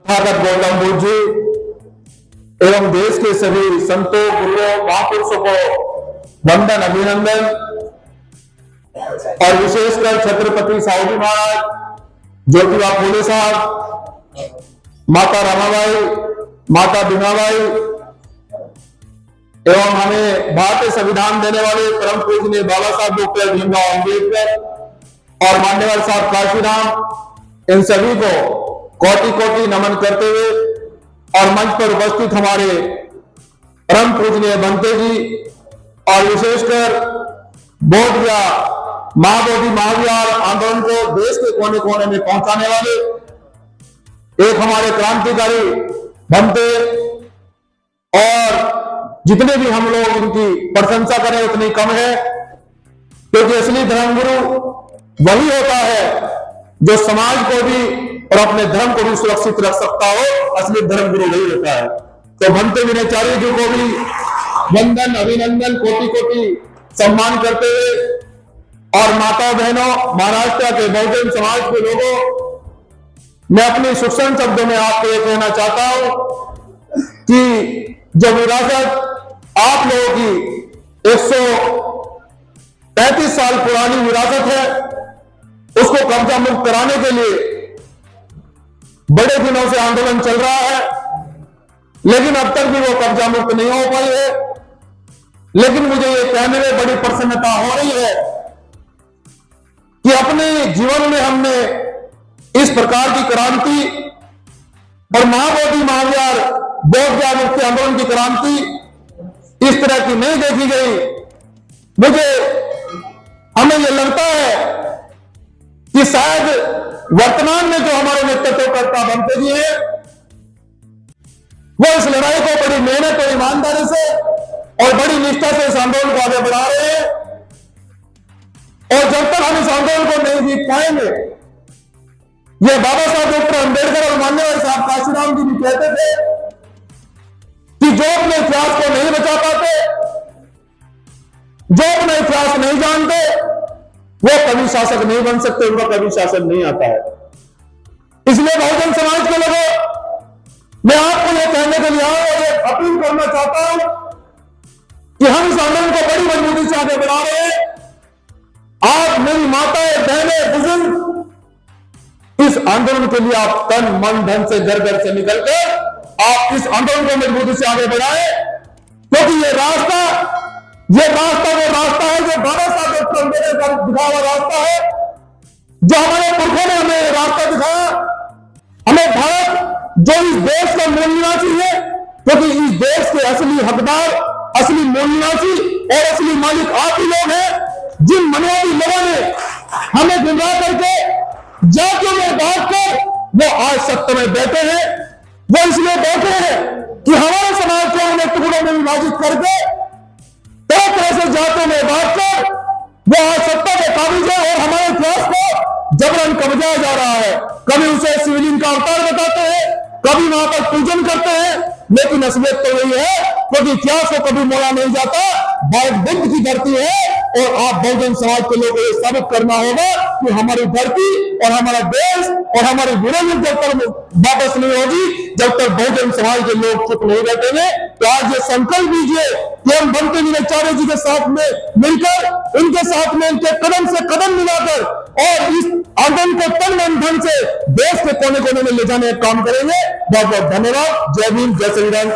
तथागत गौतम बुद्ध जी एवं देश के सभी संतों, गुरुओं, महापुरुषों को वंदन, अभिनंदन। और विशेषकर छत्रपति साहू जी महाराज, ज्योतिबा फूले साहब, माता रमाबाई, माता बीमाबाई एवं हमें भारतीय संविधान देने वाले परम पूजनीय बाबा साहब डॉक्टर भीमराव अम्बेडकर और मान्यवर साहब काशीराम, इन सभी को कोटि कोटि नमन करते हुए और मंच पर उपस्थित हमारे परम पूजनीय बनते जी और विशेषकर बोधगया महाबोधि महाविहार आंदोलन को देश के कोने कोने में पहुंचाने वाले एक हमारे क्रांतिकारी बनते, और जितने भी हम लोग उनकी प्रशंसा करें उतनी कम है, क्योंकि असली धर्मगुरु वही होता है जो समाज को भी और अपने धर्म को भी सुरक्षित रख सकता हो। असली धर्मगुरु वही होता है। तो बनते विनयाचार्य जी को भी वंदन, अभिनंदन, कोटि कोटि सम्मान करते हुए और माता बहनों, महाराष्ट्र के बहुजन समाज के लोगों, मैं अपने सूक्ष्म शब्दों में आपको ये कहना चाहता हूं कि जो विरासत आप लोगों की 135 साल पुरानी विरासत है, उसको कब्जा मुक्त कराने के लिए बड़े दिनों से आंदोलन चल रहा है, लेकिन अब तक भी वो कब्जा मुक्त नहीं हो पाई है। लेकिन मुझे ये कहने में बड़ी प्रसन्नता हो रही है कि अपने जीवन में हमने इस प्रकार की क्रांति और महाबोधि महाविहार बोधगया मुक्ति आंदोलन की क्रांति इस तरह की नहीं देखी गई। हमें यह लगता है कि शायद वर्तमान में जो हमारे नेतृत्वकर्ता बनते जी हैं, वो इस लड़ाई को बड़ी मेहनत और ईमानदारी से और बड़ी निष्ठा से इस आंदोलन को आगे बढ़ा रहे हैं। और जब तक हम इस आंदोलन को नहीं जीत पाएंगे, ये बाबा साहब डॉक्टर अम्बेडकर और मान्यवर साहब काशीराम जी भी कहते थे कि जो अपने इतिहास को नहीं बचा पाते, जो अपना इतिहास नहीं जानते, वो कभी शासक नहीं बन सकते, उनका कभी शासन नहीं आता है। इसलिए बहुजन समाज के लोगों, मैं आपको यह कहने के लिए आया और एक अपील करना चाहता हूं कि हम इस आंदोलन को बड़ी मजबूती से आगे बढ़ा रहे हैं। आप मेरी माताएं, बहनें, बुजुर्ग, इस आंदोलन के लिए आप तन मन धन से घर घर से निकलकर आप इस आंदोलन को मजबूती से आगे बढ़ाएं, क्योंकि ये रास्ता वो रास्ता है जो बाबा साहब डॉक्टर अम्बेडकर का दिखाया हुआ रास्ता है, जो हमारे पुरखों ने हमें रास्ता दिखाया। हमें भारत जो इस देश का मूल निवासी है, क्योंकि इस देश के असली हकदार, असली मूल निवासी और असली मालिक आप ही लोग हैं। जिन मनवादी लोगों ने हमें गुमराह करके जातियों में बांट कर वो आज सत्ता में बैठे हैं, वो इसलिए बैठे हैं कि हमारे समाज को उन्हें टुकड़ों में विभाजित करके तरह तरह से जातों में बांटकर वो आज सत्ता के काबिज है और हमारे इतिहास को जबरन कब्जाया जा रहा है। कभी उसे शिवलिंग का अवतार बताते हैं, कभी वहां पर पूजन करते हैं, लेकिन असलियत तो यही है, क्योंकि इतिहास को कभी मोड़ा नहीं जाता। भारत बुद्ध की धरती है और आप बहुजन समाज के लोगों को यह साबित करना होगा कि हमारी धरती और हमारा देश और हमारी विरोध जब तक वापस नहीं होगी, जब तक बहुजन समाज के लोग चुप नहीं बैठेंगे। तो आज ये संकल्प लीजिए कि हम बनते विनयाचार्य जी के साथ में मिलकर, इनके साथ में इनके कदम से कदम मिलाकर और इस आंदोलन को तन मन धन से देश के कोने कोने में ले जाने का काम करेंगे। बहुत बहुत धन्यवाद। जय भीम, जय श्री राम।